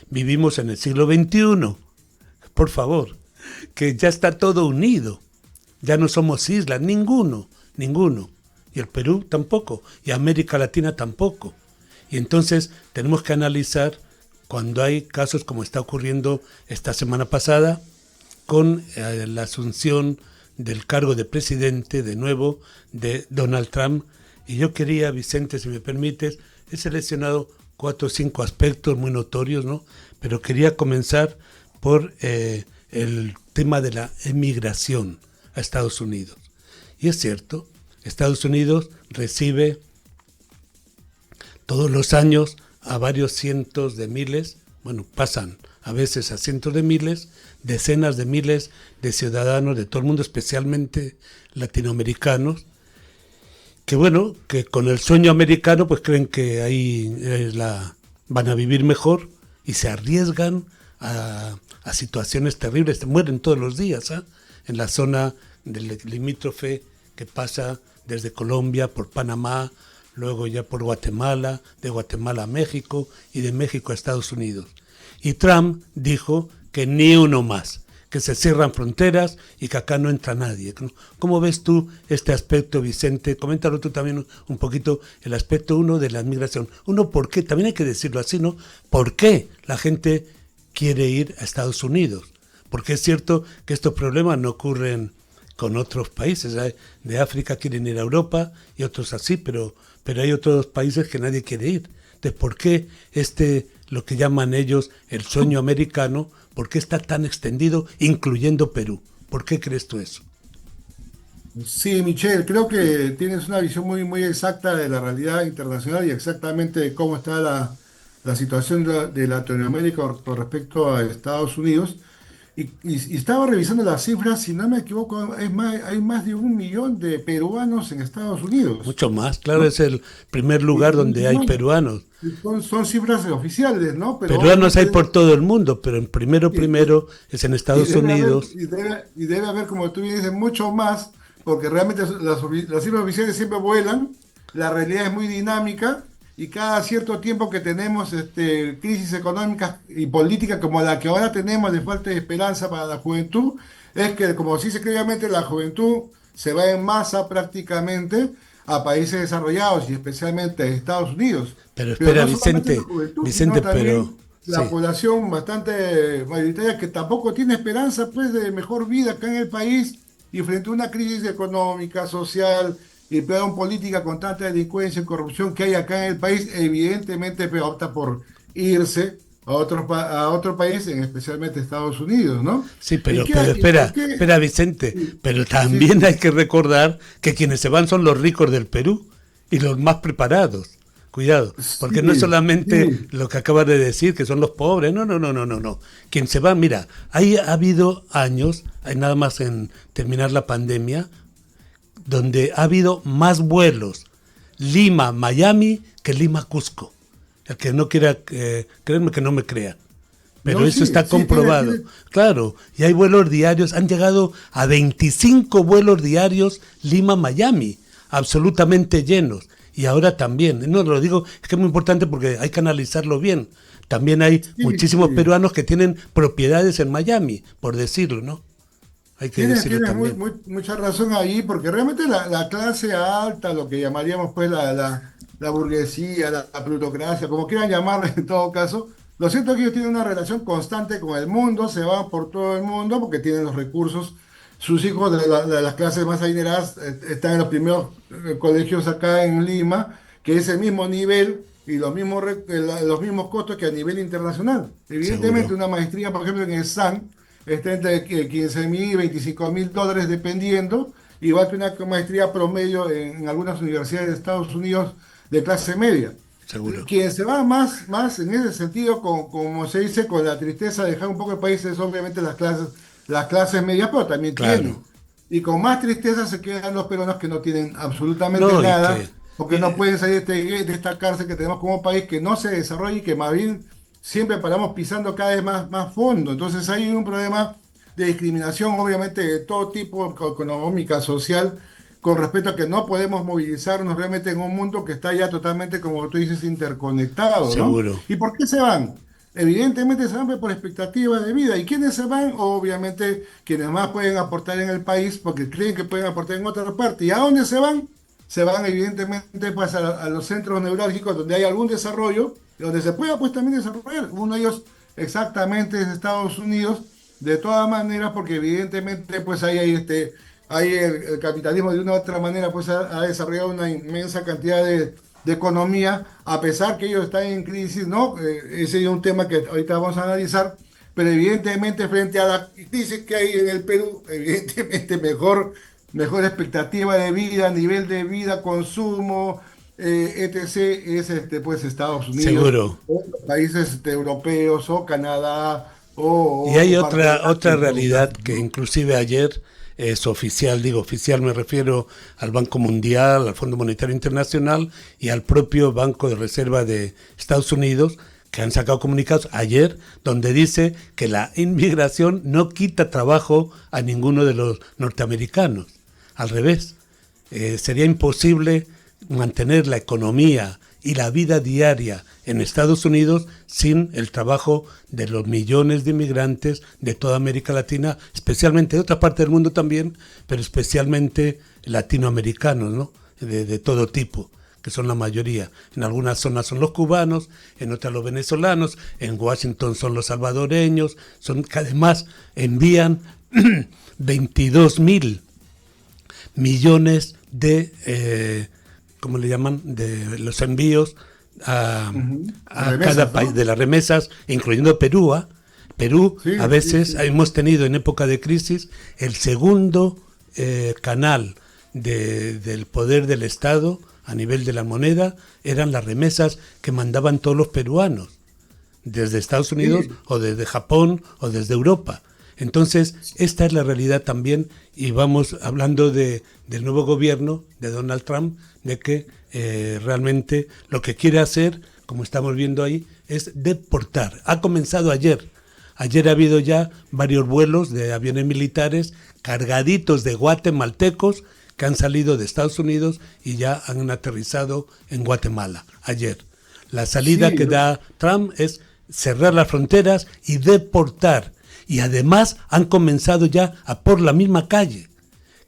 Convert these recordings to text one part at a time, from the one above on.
vivimos en el siglo XXI. Por favor, que ya está todo unido. Ya no somos islas, ninguno. Y el Perú tampoco, y América Latina tampoco. Y entonces tenemos que analizar cuando hay casos como está ocurriendo esta semana pasada con la asunción del cargo de presidente de nuevo de Donald Trump. Y yo quería, Vicente, si me permites, he seleccionado 4 o 5 aspectos muy notorios, ¿no? Pero quería comenzar por el tema de la emigración a Estados Unidos. Y es cierto, Estados Unidos recibe todos los años a varios cientos de miles, bueno, pasan a veces a cientos de miles, decenas de miles de ciudadanos de todo el mundo, especialmente latinoamericanos, que bueno, que con el sueño americano pues creen que ahí van a vivir mejor y se arriesgan a situaciones terribles, mueren todos los días, ¿eh? En la zona del limítrofe que pasa desde Colombia por Panamá, luego ya por Guatemala, de Guatemala a México y de México a Estados Unidos. Y Trump dijo que ni uno más, que se cierran fronteras y que acá no entra nadie. ¿Cómo ves tú este aspecto, Vicente? Coméntalo tú también un poquito, el aspecto 1 de la migración. Uno, ¿por qué? También hay que decirlo así, ¿no? ¿Por qué la gente quiere ir a Estados Unidos? Porque es cierto que estos problemas no ocurren con otros países. De África quieren ir a Europa y otros así, pero hay otros países que nadie quiere ir. Entonces, ¿por qué lo que llaman ellos el sueño americano, por qué está tan extendido, incluyendo Perú? ¿Por qué crees tú eso? Sí, Michelle, creo que tienes una visión muy exacta de la realidad internacional y exactamente de cómo está la situación de Latinoamérica con respecto a Estados Unidos. Y estaba revisando las cifras, si no me equivoco, hay más de 1 millón de peruanos en Estados Unidos, Mucho más, claro, ¿no? es el primer Y, lugar donde hay no, peruanos. son cifras oficiales, ¿no? Pero Peruanos hay obviamente por todo el mundo, pero en primero es en y Estados debe haber, Unidos. y debe haber, como tú bien dices, mucho más, porque realmente las cifras oficiales siempre vuelan, la realidad es muy dinámica, y cada cierto tiempo que tenemos crisis económicas y políticas como la que ahora tenemos de falta de esperanza para la juventud, es que, como se dice claramente, la juventud se va en masa prácticamente a países desarrollados y especialmente a Estados Unidos. Pero Pero espera, no solamente la Vicente, juventud, sino Vicente, pero también la sí. población bastante mayoritaria que tampoco tiene esperanza pues de mejor vida acá en el país y frente a una crisis económica, social y peor política con tanta delincuencia y corrupción que hay acá en el país, evidentemente pues, opta por irse a otro país, especialmente Estados Unidos, ¿no? Sí, ¿Y pero y por qué? espera, Vicente, Sí, pero sí, también hay sí. que recordar que quienes se van son los ricos del Perú y los más preparados. Cuidado, porque no es Sí, solamente sí. lo que acabas de decir, que son los pobres, no. Quien se va, mira, ha habido años, hay nada más en terminar la pandemia, donde ha habido más vuelos Lima-Miami que Lima-Cusco. El que no quiera creerme que no me crea. Pero No, eso sí, está sí, tiene, comprobado. tiene, Claro, y hay vuelos diarios, han llegado a 25 vuelos diarios Lima-Miami, absolutamente llenos. Y ahora también, no lo digo, es que es muy importante porque hay que analizarlo bien. También hay sí, muchísimos sí. peruanos que tienen propiedades en Miami, por decirlo, ¿no? Hay que Tienes, decirlo tienes también. mucha razón ahí, porque realmente la clase alta, lo que llamaríamos pues la burguesía, la plutocracia, como quieran llamarla en todo caso, lo cierto es que ellos tienen una relación constante con el mundo, se van por todo el mundo porque tienen los recursos. Sus hijos de las clases más adineradas están en los primeros colegios acá en Lima, que es el mismo nivel y los mismos costos que a nivel internacional. Evidentemente, Seguro. una maestría, por ejemplo, en el SAN, está entre 15.000 y 25.000 dólares dependiendo, igual que una maestría promedio en algunas universidades de Estados Unidos de clase media. Seguro. Quien se va más en ese sentido, como se dice, con la tristeza de dejar un poco el país, es obviamente las clases medias, pero también Claro. tienen. Y con más tristeza se quedan los peruanos que no tienen absolutamente No, y nada, que porque no eh, pueden salir de esta cárcel que tenemos como país, que no se desarrolla y que más bien siempre paramos pisando cada vez más fondo. Entonces hay un problema de discriminación, obviamente, de todo tipo, económica, social, con respecto a que no podemos movilizarnos realmente en un mundo que está ya totalmente, como tú dices, interconectado, ¿no? seguro. ¿Y por qué se van? evidentemente se van por expectativa de vida. ¿Y quiénes se van? Obviamente quienes más pueden aportar en el país porque creen que pueden aportar en otra parte. ¿Y a dónde se van? Se van evidentemente pues a los centros neurálgicos donde hay algún desarrollo, donde se pueda pues también desarrollar. Uno de ellos exactamente es Estados Unidos, de todas maneras, porque evidentemente pues ahí el capitalismo de una u otra manera pues ha desarrollado una inmensa cantidad de economía, a pesar que ellos están en crisis, ¿no? Ese es un tema que ahorita vamos a analizar, pero evidentemente frente a la crisis que hay en el Perú, evidentemente mejor expectativa de vida, nivel de vida, consumo, etc., es pues Estados Unidos, Seguro. o países europeos, o Canadá, Y hay o parte de otra Asia en todo realidad caso, que ¿no? inclusive ayer es oficial, digo oficial, me refiero al Banco Mundial, al Fondo Monetario Internacional y al propio Banco de Reserva de Estados Unidos, que han sacado comunicados ayer donde dice que la inmigración no quita trabajo a ninguno de los norteamericanos. Al revés, sería imposible mantener la economía y la vida diaria en Estados Unidos sin el trabajo de los millones de inmigrantes de toda América Latina, especialmente de otra parte del mundo también, pero especialmente latinoamericanos, ¿no? De todo tipo, que son la mayoría. En algunas zonas son los cubanos, en otras los venezolanos, en Washington son los salvadoreños, son que además envían 22.000 millones ¿cómo le llaman?, de los envíos Ujú. a cada Remesas, país ¿no? de las remesas, incluyendo Perú. Perú Sí, a sí, veces sí. hemos tenido en época de crisis el segundo canal del poder del Estado a nivel de la moneda, eran las remesas que mandaban todos los peruanos, desde Estados Unidos Sí, o desde Japón o desde Europa. Entonces, esta es la realidad también y vamos hablando del nuevo gobierno de Donald Trump, de que realmente lo que quiere hacer, como estamos viendo ahí, es deportar. Ha comenzado ayer. Ayer ha habido ya varios vuelos de aviones militares cargaditos de guatemaltecos que han salido de Estados Unidos y ya han aterrizado en Guatemala ayer. La salida sí, que da Trump es cerrar las fronteras y deportar. Y además han comenzado ya a por la misma calle,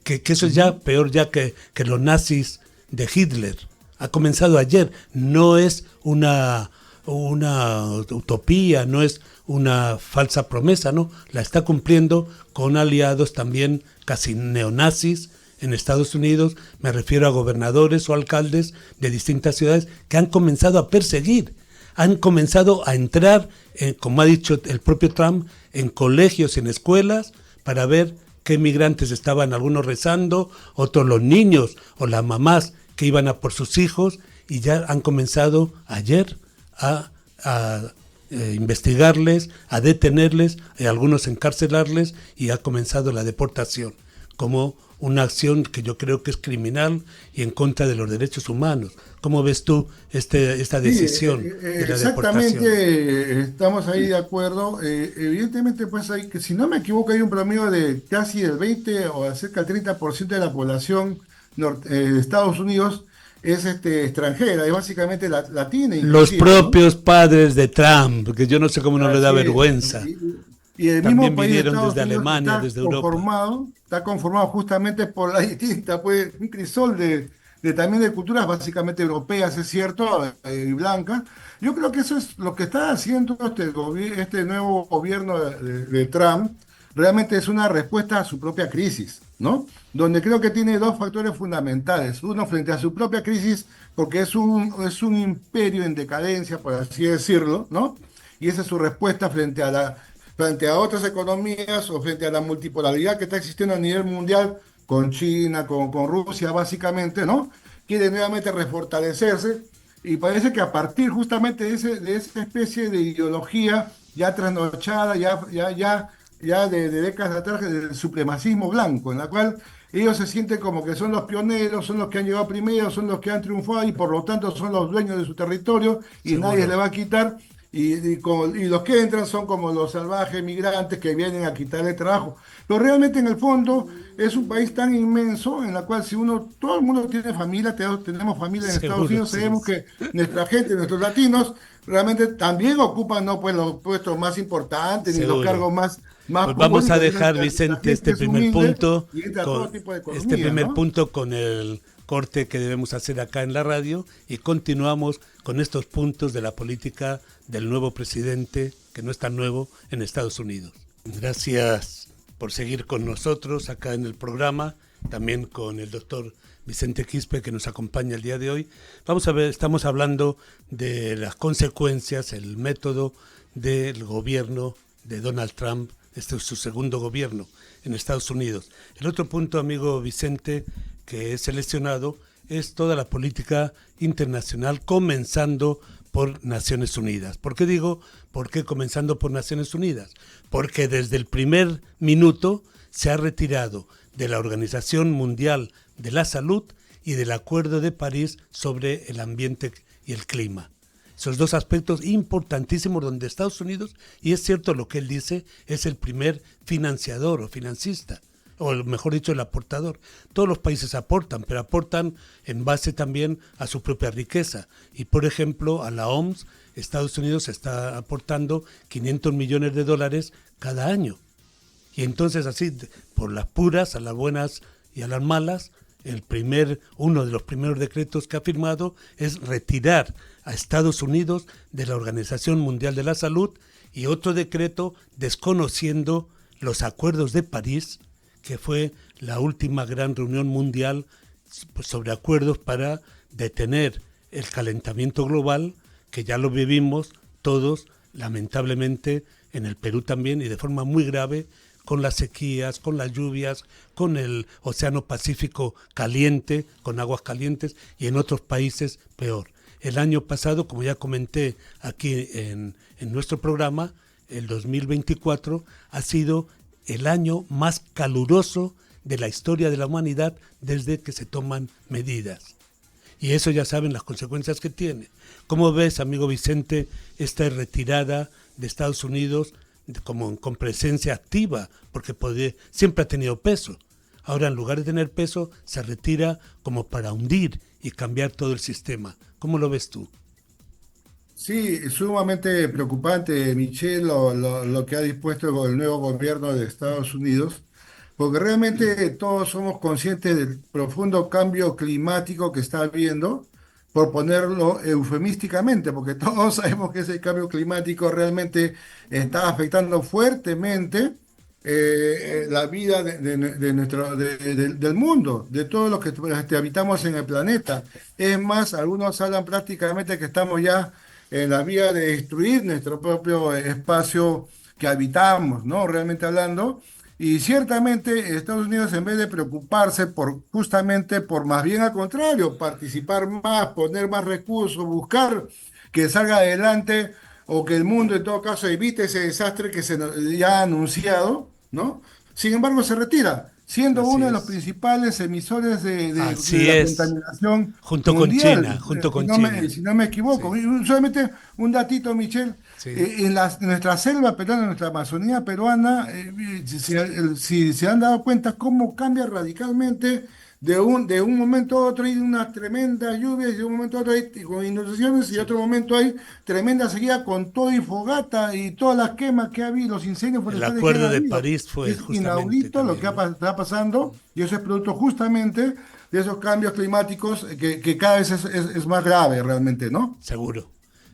que eso es ya peor ya que los nazis de Hitler. Ha comenzado ayer, no es una utopía, no es una falsa promesa, no, la está cumpliendo con aliados también casi neonazis en Estados Unidos, me refiero a gobernadores o alcaldes de distintas ciudades que han comenzado a perseguir, han comenzado a entrar, como ha dicho el propio Trump, en colegios, en escuelas, para ver qué migrantes estaban, algunos rezando, otros los niños o las mamás que iban a por sus hijos, y ya han comenzado ayer a investigarles, a detenerles, a algunos encarcelarles, y ha comenzado la deportación como una acción que yo creo que es criminal y en contra de los derechos humanos. ¿Cómo ves tú esta sí, decisión de la exactamente, deportación? estamos ahí de acuerdo. Evidentemente, pues hay que, si no me equivoco, hay un promedio de casi el 20 o cerca del 30% de la población de Estados Unidos es extranjera, es básicamente latina Los inclusive, ¿no? propios padres de Trump, que yo no sé cómo no le da Así es. vergüenza, Y el mismo también país de vinieron Estados desde Unidos Alemania, desde Europa. está conformado justamente por la distinta, pues, un crisol de también de culturas básicamente europeas, es cierto, y blancas. Yo creo que eso es lo que está haciendo este nuevo gobierno de Trump, realmente es una respuesta a su propia crisis, ¿no? Donde creo que tiene dos factores fundamentales. Uno, frente a su propia crisis, porque es un imperio en decadencia, por así decirlo, ¿no? Y esa es su respuesta frente a otras economías o frente a la multipolaridad que está existiendo a nivel mundial con China, con Rusia, básicamente, ¿no? Quiere nuevamente refortalecerse y parece que a partir justamente de esa especie de ideología ya trasnochada, ya de décadas atrás, del supremacismo blanco, en la cual ellos se sienten como que son los pioneros, son los que han llegado primero, son los que han triunfado y por lo tanto son los dueños de su territorio y nadie le Seguro. va a quitar. y los que entran son como los salvajes migrantes que vienen a quitarle trabajo. Pero realmente en el fondo es un país tan inmenso en la cual si todo el mundo tiene familia, tenemos familia en Estados Seguro, Unidos, sí, sabemos que nuestra gente, nuestros latinos, realmente también ocupan no pues los puestos más importantes ni los seguro. cargos más Pues vamos a públicos, sino dejar, que la Vicente, gente es humilde y entra a todo tipo de este economía, primer ¿no? punto con el corte que debemos hacer acá en la radio y continuamos con estos puntos de la política del nuevo presidente, que no es tan nuevo, en Estados Unidos. Gracias por seguir con nosotros acá en el programa, también con el doctor Vicente Quispe, que nos acompaña el día de hoy. Vamos a ver, estamos hablando de las consecuencias, el método del gobierno de Donald Trump. Este es su segundo gobierno en Estados Unidos. El otro punto, amigo Vicente, que he seleccionado, es toda la política internacional, comenzando por Naciones Unidas. ¿Por qué digo, por qué comenzando por Naciones Unidas? Porque desde el primer minuto se ha retirado de la Organización Mundial de la Salud y del Acuerdo de París sobre el ambiente y el clima. Esos dos aspectos importantísimos donde Estados Unidos, y es cierto lo que él dice, es el primer financiador o financista, o mejor dicho, el aportador. Todos los países aportan, pero aportan en base también a su propia riqueza. Y por ejemplo, a la OMS, Estados Unidos está aportando $500 millones cada año. Y entonces así, por las puras, a las buenas y a las malas, uno de los primeros decretos que ha firmado es retirar a Estados Unidos de la Organización Mundial de la Salud, y otro decreto desconociendo los acuerdos de París, que fue la última gran reunión mundial sobre acuerdos para detener el calentamiento global, que ya lo vivimos todos, lamentablemente, en el Perú también, y de forma muy grave, con las sequías, con las lluvias, con el Océano Pacífico caliente, con aguas calientes, y en otros países peor. El año pasado, como ya comenté aquí en nuestro programa, el 2024 ha sido el año más caluroso de la historia de la humanidad desde que se toman medidas. Y eso ya saben las consecuencias que tiene. ¿Cómo ves, amigo Vicente, esta retirada de Estados Unidos con presencia activa? Porque siempre ha tenido peso. Ahora, en lugar de tener peso, se retira como para hundir y cambiar todo el sistema. ¿Cómo lo ves tú? Sí, sumamente preocupante, Michelle, lo que ha dispuesto el nuevo gobierno de Estados Unidos, porque realmente todos somos conscientes del profundo cambio climático que está habiendo, por ponerlo eufemísticamente, porque todos sabemos que ese cambio climático realmente está afectando fuertemente la vida del mundo, de todos los que habitamos en el planeta. Es más, algunos hablan prácticamente que estamos ya en la vía de destruir nuestro propio espacio que habitamos, ¿no? Realmente hablando. Y ciertamente Estados Unidos, en vez de preocuparse justamente por más bien al contrario, participar más, poner más recursos, buscar que salga adelante o que el mundo en todo caso evite ese desastre que ya ha anunciado, ¿no? Sin embargo, se retira, siendo Así uno de los es. principales emisores de Así la es. contaminación Junto con China, mundial, junto si con no me, China. si no me equivoco. Sí, Y solamente un datito, Michelle. sí. En nuestra selva peruana, en nuestra Amazonía peruana, si se han dado cuenta cómo cambia radicalmente de un momento a otro, hay unas tremendas lluvias, y de un momento a otro hay con inundaciones, y Sí. otro momento hay tremenda sequía con todo y fogata y todas las quemas que ha habido, los incendios El forestales que han acuerdo de habido. París fue Es justamente inaudito lo que también, ¿no? está pasando, y eso es producto justamente de esos cambios climáticos que cada vez es más grave realmente, ¿no? Seguro,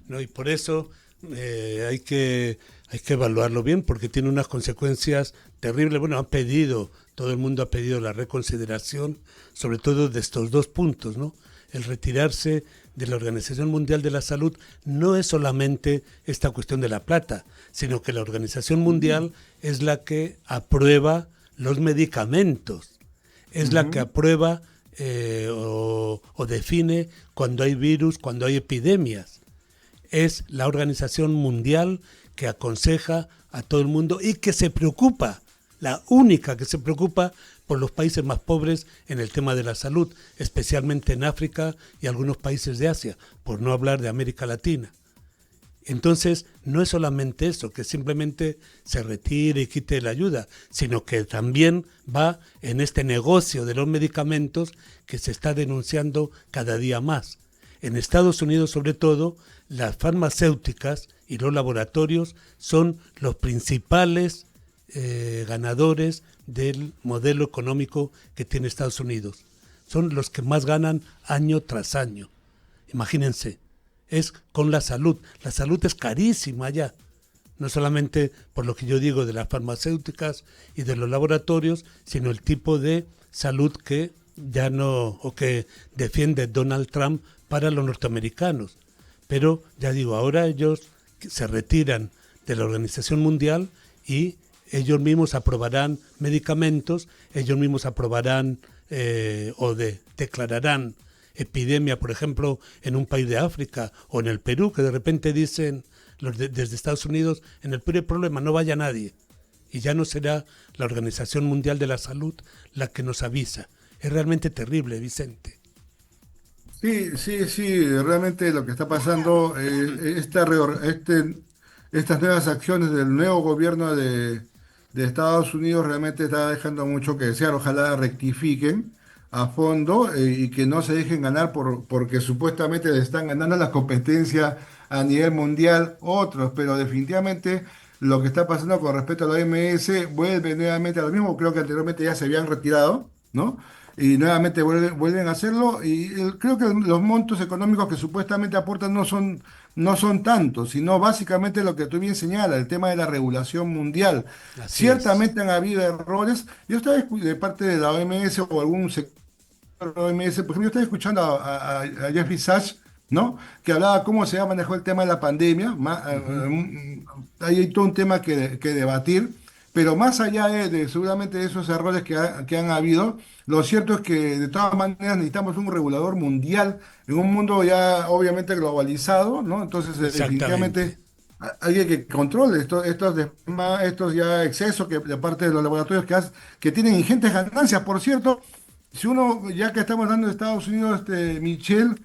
¿no? Y por eso hay que evaluarlo bien, porque tiene unas consecuencias terribles. Bueno, todo el mundo ha pedido la reconsideración, sobre todo de estos dos puntos, ¿no? El retirarse de la Organización Mundial de la Salud no es solamente esta cuestión de la plata, sino que la Organización Mundial es la que aprueba los medicamentos, es la que Ujú. aprueba o define cuando hay virus, cuando hay epidemias. Es la Organización Mundial que aconseja a todo el mundo y que se preocupa, la única que se preocupa por los países más pobres en el tema de la salud, especialmente en África y algunos países de Asia, por no hablar de América Latina. Entonces, no es solamente eso, que simplemente se retire y quite la ayuda, sino que también va en este negocio de los medicamentos que se está denunciando cada día más. En Estados Unidos, sobre todo, las farmacéuticas y los laboratorios son los principales ganadores del modelo económico que tiene Estados Unidos. Son los que más ganan año tras año. Imagínense, es con la salud. La salud es carísima ya. No solamente por lo que yo digo de las farmacéuticas y de los laboratorios, sino el tipo de salud que ya no, o que defiende Donald Trump para los norteamericanos. Pero ya digo, ahora ellos se retiran de la Organización Mundial y ellos mismos aprobarán medicamentos, ellos mismos aprobarán declararán epidemia, por ejemplo, en un país de África o en el Perú, que de repente dicen desde Estados Unidos, en el Perú hay problema, no vaya nadie. Y ya no será la Organización Mundial de la Salud la que nos avisa. Es realmente terrible, Vicente. Sí, sí, sí, realmente lo que está pasando, estas nuevas acciones del nuevo gobierno de Estados Unidos realmente está dejando mucho que desear. Ojalá rectifiquen a fondo y que no se dejen ganar porque supuestamente le están ganando la competencia a nivel mundial otros, pero definitivamente lo que está pasando con respecto a la OMS vuelve nuevamente a lo mismo. Creo que anteriormente ya se habían retirado, ¿no? Y nuevamente vuelven a hacerlo y creo que los montos económicos que supuestamente aportan no son tantos, sino básicamente lo que tú bien señalas, el tema de la regulación mundial. Así es. Ciertamente han habido errores. Yo estaba de parte de la OMS o algún sector de la OMS, por ejemplo, yo estaba escuchando a Jeffrey Sachs, ¿no? Que hablaba cómo se ha manejado el tema de la pandemia. Ujú. Ahí hay todo un tema que debatir. Pero más allá seguramente de esos errores que han habido, lo cierto es que de todas maneras necesitamos un regulador mundial en un mundo ya obviamente globalizado, ¿no? Entonces, definitivamente Exactamente. alguien que controle estos ya excesos que de parte de los laboratorios que tienen ingentes ganancias. Por cierto, si uno, ya que estamos hablando de Estados Unidos, Michelle,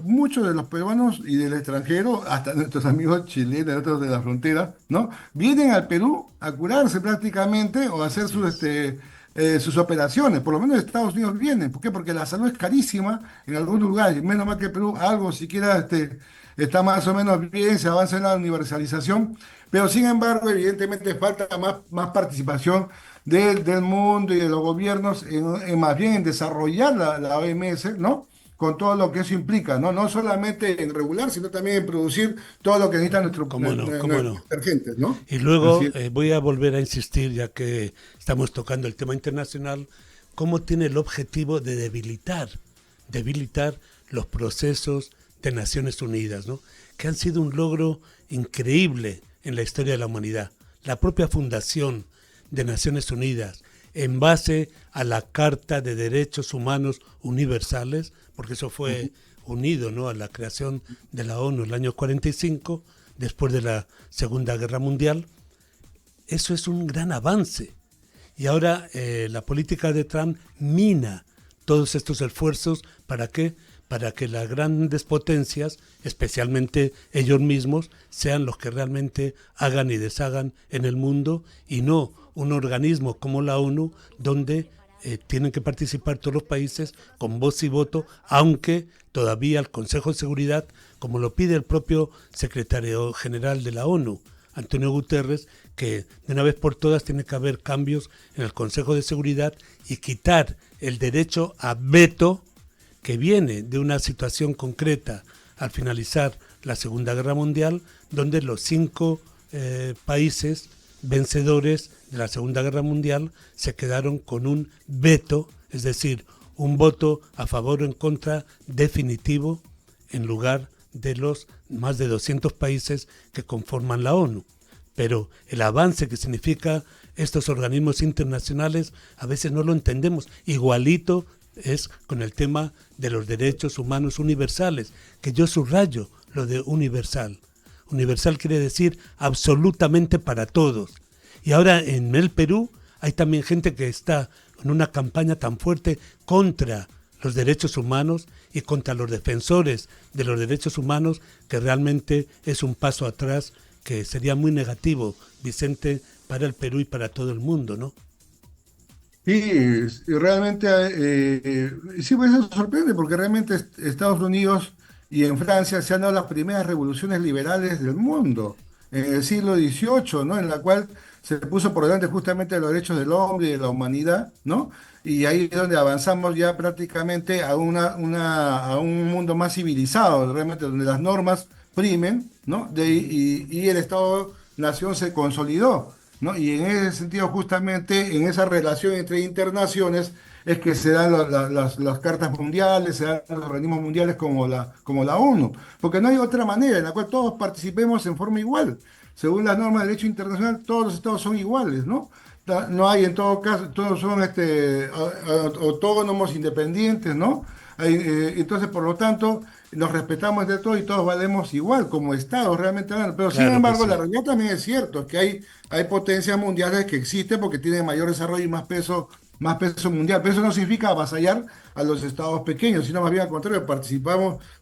muchos de los peruanos y del extranjero, hasta nuestros amigos chilenos, otros de la frontera, ¿no? Vienen al Perú a curarse prácticamente o a hacer Así es. sus operaciones. Por lo menos de Estados Unidos vienen. ¿Por qué? Porque la salud es carísima en algunos lugares. Menos mal que Perú algo siquiera está más o menos bien, se avanza en la universalización. Pero sin embargo, evidentemente falta más participación del mundo y de los gobiernos en más bien en desarrollar la OMS, ¿no? Con todo lo que eso implica, ¿no? No solamente en regular, sino también en producir todo lo que necesitan ¿Cómo no? ¿Cómo nuestros no? detergentes, ¿no? Y Así luego es. voy a volver a insistir, ya que estamos tocando el tema internacional, cómo tiene el objetivo de debilitar los procesos de Naciones Unidas, ¿no? Que han sido un logro increíble en la historia de la humanidad. La propia fundación de Naciones Unidas, en base a la Carta de Derechos Humanos Universales, porque eso fue unido, ¿no?, a la creación de la ONU en el año 45, después de la Segunda Guerra Mundial. Eso es un gran avance. Y ahora la política de Trump mina todos estos esfuerzos. ¿Para qué? Para que las grandes potencias, especialmente ellos mismos, sean los que realmente hagan y deshagan en el mundo, y no un organismo como la ONU, donde tienen que participar todos los países con voz y voto, aunque todavía el Consejo de Seguridad, como lo pide el propio secretario general de la ONU, Antonio Guterres, que de una vez por todas tiene que haber cambios en el Consejo de Seguridad y quitar el derecho a veto que viene de una situación concreta al finalizar la Segunda Guerra Mundial, donde los 5 países vencedores de la Segunda Guerra Mundial se quedaron con un veto, es decir, un voto a favor o en contra definitivo, en lugar de los más de 200 países que conforman la ONU. Pero el avance que significa estos organismos internacionales a veces no lo entendemos. Igualito es con el tema de los derechos humanos universales, que yo subrayo lo de universal. Universal quiere decir absolutamente para todos. Y ahora en el Perú hay también gente que está en una campaña tan fuerte contra los derechos humanos y contra los defensores de los derechos humanos, que realmente es un paso atrás que sería muy negativo, Vicente, para el Perú y para todo el mundo, ¿no? Sí, realmente, sí, pues eso sorprende porque realmente Estados Unidos y en Francia se han dado las primeras revoluciones liberales del mundo en el siglo XVIII, ¿no? En la cual se puso por delante justamente los derechos del hombre y de la humanidad, ¿no? Y ahí es donde avanzamos ya prácticamente a a un mundo más civilizado, realmente donde las normas primen, ¿no? Y el Estado-nación se consolidó. ¿No? Y en ese sentido, justamente, en esa relación entre internaciones, es que se dan las cartas mundiales, se dan los organismos mundiales como la ONU, porque no hay otra manera en la cual todos participemos en forma igual. Según las normas de derecho internacional, todos los estados son iguales, ¿no? No hay en todo caso, todos son autónomos, independientes, ¿no? Entonces, por lo tanto, nos respetamos de todo y todos valemos igual como estados realmente hablando. Pero sin Claro que embargo, la sí. realidad también es cierto, es que hay potencias mundiales que existen porque tienen mayor desarrollo y más peso mundial. Pero eso no significa avasallar a los estados pequeños, sino más bien al contrario,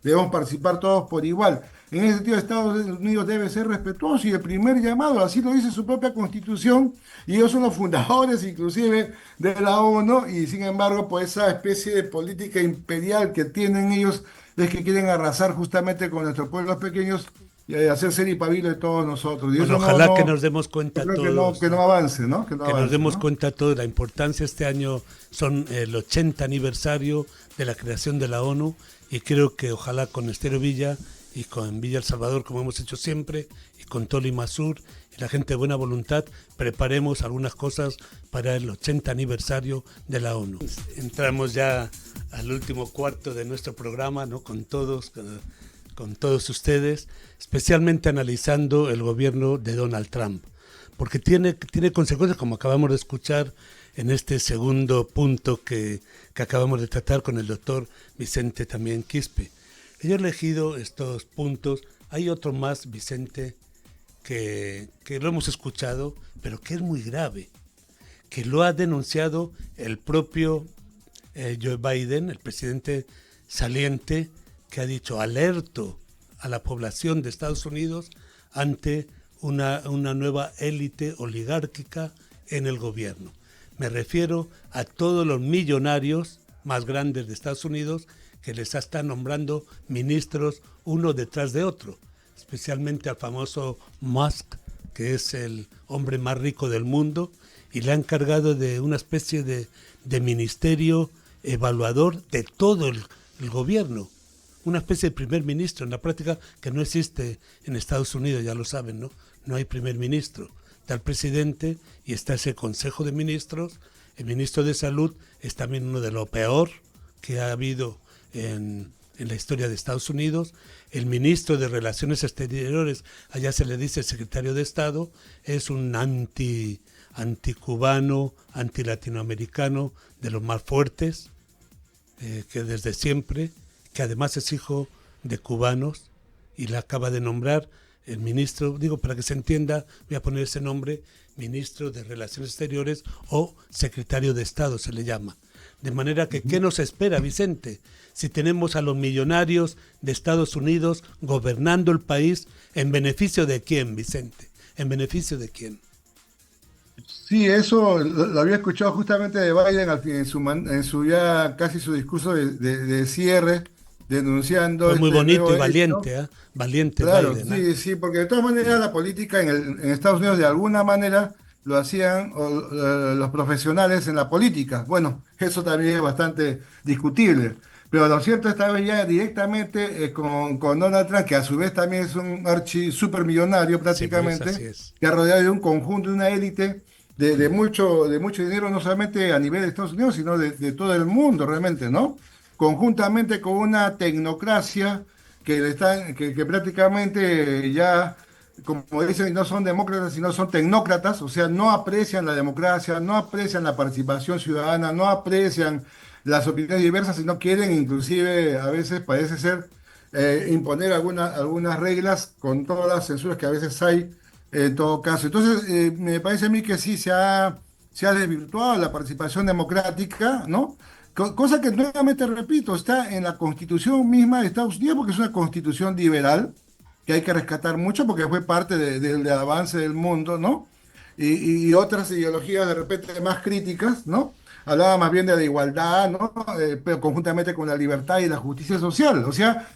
debemos participar todos por igual. En ese sentido, Estados Unidos debe ser respetuoso y el primer llamado, así lo dice su propia constitución, y ellos son los fundadores inclusive de la ONU, y sin embargo, pues esa especie de política imperial que tienen ellos es que quieren arrasar justamente con nuestros pueblos pequeños y hacer ser y pabilo de todos nosotros. Y Bueno, eso ojalá que nos demos yo cuenta creo todos, que no ¿no? avance, ¿no? Que no Que nos avance, demos ¿no? cuenta todos de la importancia. Este año son el 80 aniversario de la creación de la ONU y creo que ojalá con Estero Villa y con Villa El Salvador, como hemos hecho siempre, y con Tolima Sur y la gente de buena voluntad, preparemos algunas cosas para el 80 aniversario de la ONU. Entramos ya al último cuarto de nuestro programa, ¿no? Con todos ustedes, especialmente analizando el gobierno de Donald Trump, porque tiene consecuencias, como acabamos de escuchar en este segundo punto que acabamos de tratar con el doctor Vicente también Quispe. Yo he elegido estos puntos, hay otro más, Vicente, que lo hemos escuchado, pero que es muy grave, que lo ha denunciado el propio Joe Biden, el presidente saliente, que ha dicho alerto a la población de Estados Unidos ante una nueva élite oligárquica en el gobierno. Me refiero a todos los millonarios más grandes de Estados Unidos que les está nombrando ministros uno detrás de otro, especialmente al famoso Musk, que es el hombre más rico del mundo, y le ha encargado de una especie de ministerio evaluador de todo el gobierno, una especie de primer ministro, en la práctica que no existe en Estados Unidos, ya lo saben, ¿no? No hay primer ministro, está el presidente y está ese consejo de ministros. El ministro de Salud es también uno de lo peor que ha habido en la historia de Estados Unidos. El ministro de Relaciones Exteriores, allá se le dice secretario de Estado, es un anticubano, antilatinoamericano, de los más fuertes, que desde siempre, que además es hijo de cubanos, y le acaba de nombrar el ministro, digo para que se entienda, voy a poner ese nombre, ministro de Relaciones Exteriores o secretario de Estado se le llama. De manera que, ¿qué nos espera, Vicente? Si tenemos a los millonarios de Estados Unidos gobernando el país, ¿en beneficio de quién, Vicente? ¿En beneficio de quién? Sí, eso lo había escuchado justamente de Biden en su ya casi su discurso de cierre, denunciando Fue muy este bonito nuevo y hecho. valiente, ¿eh? Valiente Claro, Biden, ¿eh? sí, sí, porque de todas maneras la política en Estados Unidos de alguna manera lo hacían los profesionales en la política. Bueno, eso también es bastante discutible. Pero lo cierto esta vez ya directamente con Donald Trump, que a su vez también es un archi supermillonario Sí, pues así prácticamente, es. que ha rodeado de un conjunto, de una élite de mucho dinero, no solamente a nivel de Estados Unidos, sino de todo el mundo realmente, ¿no? Conjuntamente con una tecnocracia que prácticamente ya, como dicen, no son demócratas, sino son tecnócratas, o sea, no aprecian la democracia, no aprecian la participación ciudadana, no aprecian las opiniones diversas, sino quieren inclusive, a veces parece ser, imponer algunas reglas con todas las censuras que a veces hay en todo caso. Entonces, me parece a mí que sí se ha desvirtuado la participación democrática, ¿no? Cosa que nuevamente repito, está en la Constitución misma de Estados Unidos, porque es una constitución liberal que hay que rescatar mucho porque fue parte del avance del mundo, ¿no? Y otras ideologías de repente más críticas, ¿no? Hablaba más bien de la igualdad, ¿no? Pero conjuntamente con la libertad y la justicia social. O sea,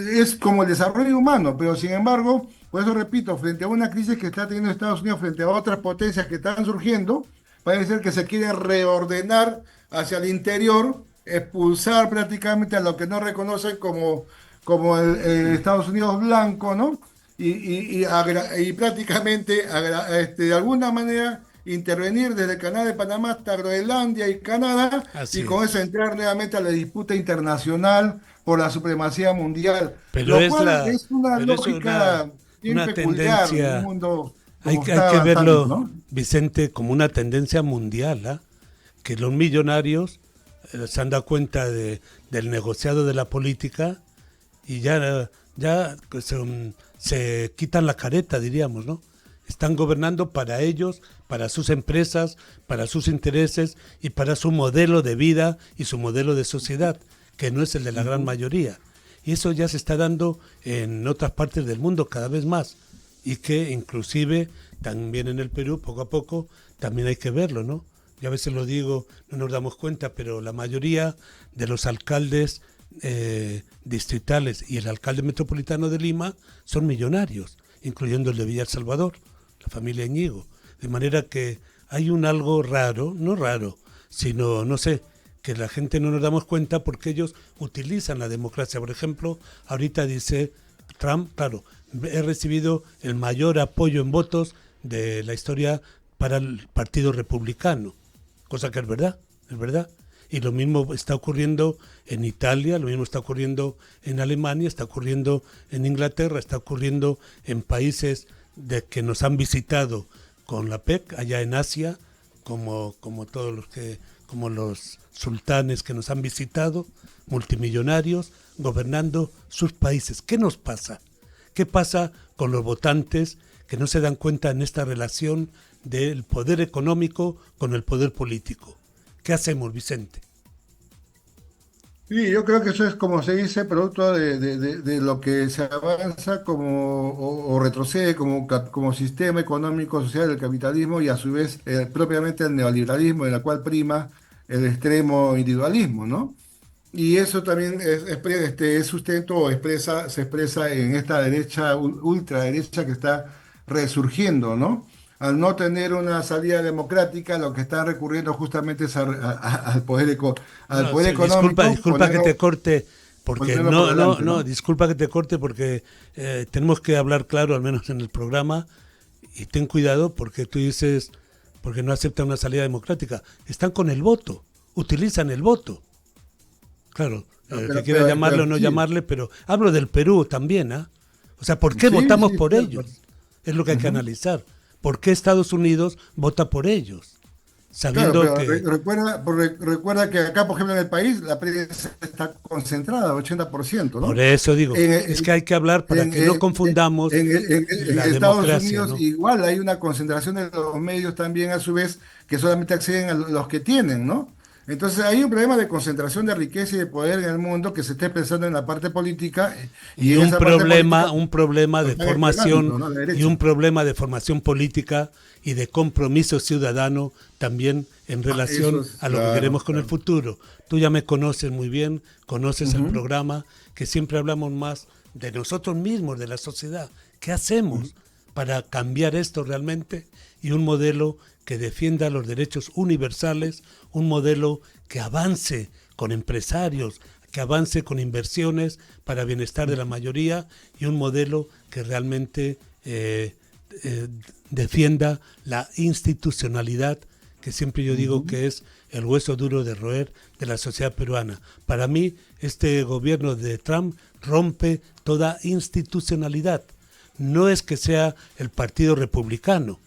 es como el desarrollo humano, pero sin embargo, por eso repito, frente a una crisis que está teniendo Estados Unidos, frente a otras potencias que están surgiendo, parece ser que se quiere reordenar hacia el interior, expulsar prácticamente a lo que no reconocen como el Estados Unidos blanco, ¿no? Y prácticamente de alguna manera intervenir desde el Canal de Panamá hasta Groenlandia y Canadá, y Así con es. eso entrar nuevamente a la disputa internacional por la supremacía mundial, Pero lo es cual la, es una pero es lógica bien una peculiar en un tendencia. mundo Hay, como hay está que avanzando, verlo, ¿no? Vicente, como una tendencia mundial, ¿ah? Que los millonarios se han dado cuenta del negociado de la política y ya pues, se quitan la careta, diríamos, ¿no? Están gobernando para ellos, para sus empresas, para sus intereses y para su modelo de vida y su modelo de sociedad, que no es el de la gran Ujú. mayoría. Y eso ya se está dando en otras partes del mundo cada vez más y que inclusive también en el Perú, poco a poco, también hay que verlo, ¿no? Yo a veces lo digo, no nos damos cuenta, pero la mayoría de los alcaldes distritales y el alcalde metropolitano de Lima son millonarios, incluyendo el de Villa El Salvador, la familia Ñigo. De manera que hay un algo raro, no raro, sino, no sé, que la gente no nos damos cuenta porque ellos utilizan la democracia. Por ejemplo, ahorita dice Trump, claro, he recibido el mayor apoyo en votos de la historia para el Partido Republicano, cosa que es verdad, es verdad. Y lo mismo está ocurriendo en Italia, lo mismo está ocurriendo en Alemania, está ocurriendo en Inglaterra, está ocurriendo en países de que nos han visitado con la PEC, allá en Asia, como todos los que, como los sultanes que nos han visitado, multimillonarios, gobernando sus países. ¿Qué nos pasa? ¿Qué pasa con los votantes que no se dan cuenta en esta relación del poder económico con el poder político? ¿Qué hacemos, Vicente? Sí, yo creo que eso es como se dice, producto de lo que se avanza o retrocede como sistema económico social del capitalismo y a su vez propiamente el neoliberalismo, en la cual prima el extremo individualismo, ¿no? Y eso también es sustento o se expresa en esta derecha, ultraderecha que está resurgiendo, ¿no? Al no tener una salida democrática, lo que están recurriendo justamente es al No, poder sí, económico, disculpa que te corte, porque ponerlo por delante, no, ¿no? disculpa que te corte porque tenemos que hablar claro, al menos en el programa, y ten cuidado porque tú dices, porque no aceptan una salida democrática. Están con el voto, utilizan el voto. Claro, No, que quiera llamarle o no sí, llamarle, pero hablo del Perú también, ¿ah? O sea, ¿por qué sí, votamos sí, por cierto. ellos? Es lo que hay que Ujú. analizar. ¿Por qué Estados Unidos vota por ellos? Claro, Sabiendo pero que, recuerda que acá, por ejemplo, en el país, la prensa está concentrada, 80%, por ¿no? eso digo, En, es que hay que hablar para en, que no confundamos en la Estados democracia, Unidos ¿no? igual hay una concentración de los medios también a su vez que solamente acceden a los que tienen, ¿no? Entonces hay un problema de concentración de riqueza y de poder en el mundo que se esté pensando en la parte política y Y en esa parte política un problema lo de están formación explotando, ¿no? La y un derecha. problema de formación política y de compromiso ciudadano también en Ah, eso relación es a lo que claro, queremos con el claro. futuro. Tú ya me conoces muy bien, conoces el Ujú, programa, que siempre hablamos más de nosotros mismos, de la sociedad. ¿Qué hacemos para cambiar esto realmente? Y un modelo que defienda los derechos universales, un modelo que avance con empresarios, que avance con inversiones para bienestar de la mayoría y un modelo que realmente eh, defienda la institucionalidad, que siempre yo digo ujú. que es el hueso duro de roer de la sociedad peruana. Para mí, este gobierno de Trump rompe toda institucionalidad. No es que sea el Partido Republicano,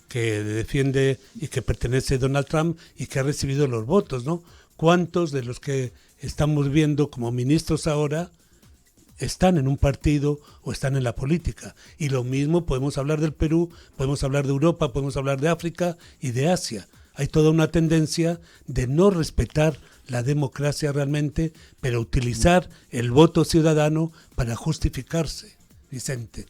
que defiende y que pertenece a Donald Trump y que ha recibido los votos, ¿no? ¿Cuántos de los que estamos viendo como ministros ahora están en un partido o están en la política? Y lo mismo podemos hablar del Perú, podemos hablar de Europa, podemos hablar de África y de Asia. hay toda una tendencia de no respetar la democracia realmente, pero utilizar el voto ciudadano para justificarse, Vicente.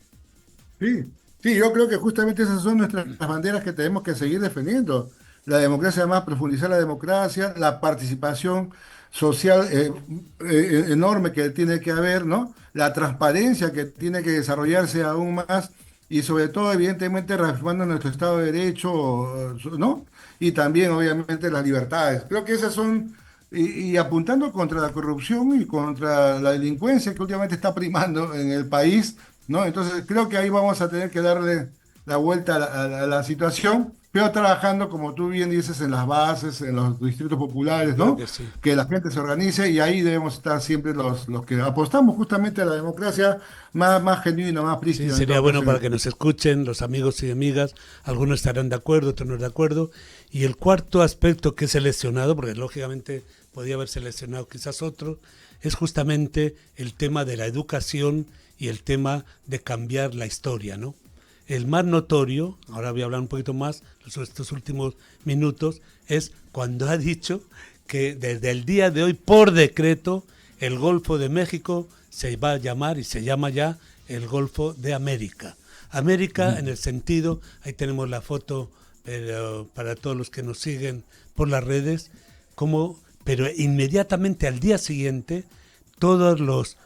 Sí, sí, yo creo que justamente esas son nuestras las banderas que tenemos que seguir defendiendo. La democracia, además, profundizar la democracia, la participación social enorme que tiene que haber, ¿no? La transparencia que tiene que desarrollarse aún más y sobre todo, evidentemente, reafirmando nuestro Estado de Derecho, ¿no? Y también, obviamente, las libertades. Creo que esas son, y apuntando contra la corrupción y contra la delincuencia que últimamente está primando en el país, ¿no? Entonces creo que ahí vamos a tener que darle la vuelta a la situación, pero trabajando, como tú bien dices, en las bases, en los distritos Yo populares, creo ¿no? que sí. Que la gente se organice y ahí debemos estar siempre los que apostamos justamente a la democracia más genuina, más Sí, prístina en sería todo bueno caso. para que nos escuchen los amigos y amigas. Algunos estarán de acuerdo, otros no de acuerdo. Y el cuarto aspecto que he seleccionado, porque lógicamente podía haber seleccionado quizás otro, es justamente el tema de la educación y el tema de cambiar la historia, ¿no? El más notorio, ahora voy a hablar un poquito más estos últimos minutos, es cuando ha dicho que desde el día de hoy, por decreto, el Golfo de México se va a llamar y se llama ya el Golfo de América. América en el sentido, ahí tenemos la foto para todos los que nos siguen por las redes, pero inmediatamente al día siguiente, todos los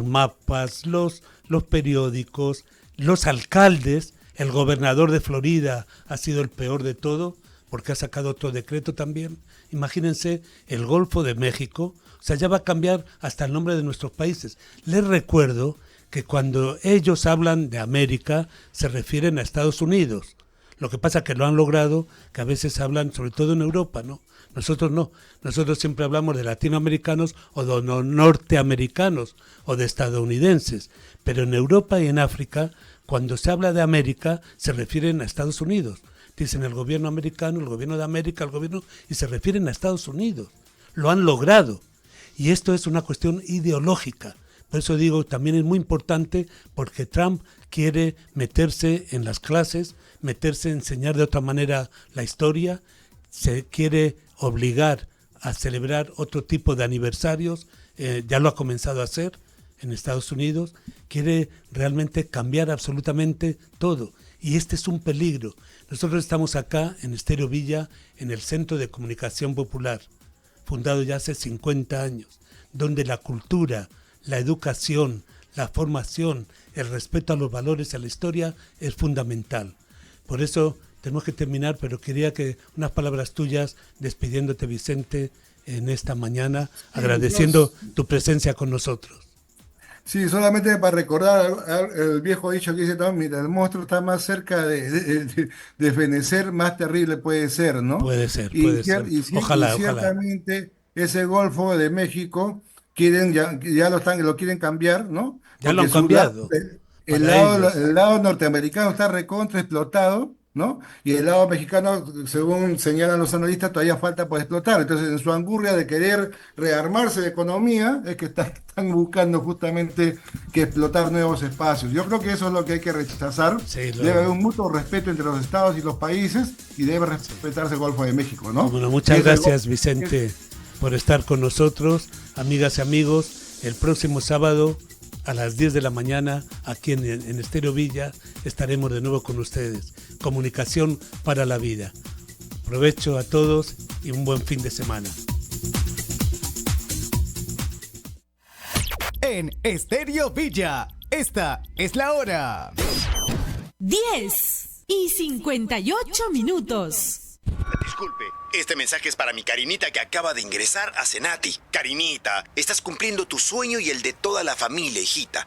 mapas, los periódicos, los alcaldes, el gobernador de Florida ha sido el peor de todo, porque ha sacado otro decreto también. Imagínense el Golfo de México, o sea, ya va a cambiar hasta el nombre de nuestros países. Les recuerdo que cuando ellos hablan de América, se refieren a Estados Unidos. Lo que pasa es que lo han logrado, que a veces hablan, sobre todo en Europa, ¿no? Nosotros no, nosotros siempre hablamos de latinoamericanos o de norteamericanos o de estadounidenses, pero en Europa y en África, cuando se habla de América, se refieren a Estados Unidos. Dicen el gobierno americano, el gobierno de América, el gobierno, y se refieren a Estados Unidos. Lo han logrado. Y esto es una cuestión ideológica. Por eso digo, también es muy importante porque Trump quiere meterse en las clases, meterse a enseñar de otra manera la historia, se quiere obligar a celebrar otro tipo de aniversarios, ya lo ha comenzado a hacer en Estados Unidos, quiere realmente cambiar absolutamente todo. Y este es un peligro. Nosotros estamos acá en Estéreo Villa, en el Centro de Comunicación Popular, fundado ya hace 50 años, donde la cultura, la educación, la formación, el respeto a los valores y a la historia es fundamental. Por eso tenemos que terminar, pero quería que unas palabras tuyas despidiéndote, Vicente, en esta mañana, agradeciendo tu presencia con nosotros. Sí, solamente para recordar el viejo dicho que dice, "No, mira, el monstruo está más cerca de fenecer, más terrible puede ser, ¿no?" Puede ser, Y, puede ser. y Ojalá, ojalá. ciertamente ese Golfo de México ya lo quieren cambiar, ¿no? Ya lo Porque han cambiado para ellos. el lado norteamericano está recontra explotado, ¿no? Y el lado mexicano, según señalan los analistas, todavía falta por explotar. Entonces, en su angurria de querer rearmarse de economía, es que están buscando justamente que explotar nuevos espacios. Yo creo que eso es lo que hay que rechazar. Sí, Debe haber un mutuo respeto entre los estados y los países y debe respetarse el Golfo de México, ¿no? Bueno, Y muchas es el gracias, Vicente, por estar con nosotros. Amigas y amigos, el próximo sábado a las 10 de la mañana, aquí en Estéreo Villa, estaremos de nuevo con ustedes. Comunicación para la vida. Provecho a todos y un buen fin de semana. En Estéreo Villa, esta es la hora. 10:58. Disculpe, este mensaje es para mi Karinita que acaba de ingresar a Senati. Karinita, estás cumpliendo tu sueño y el de toda la familia, hijita.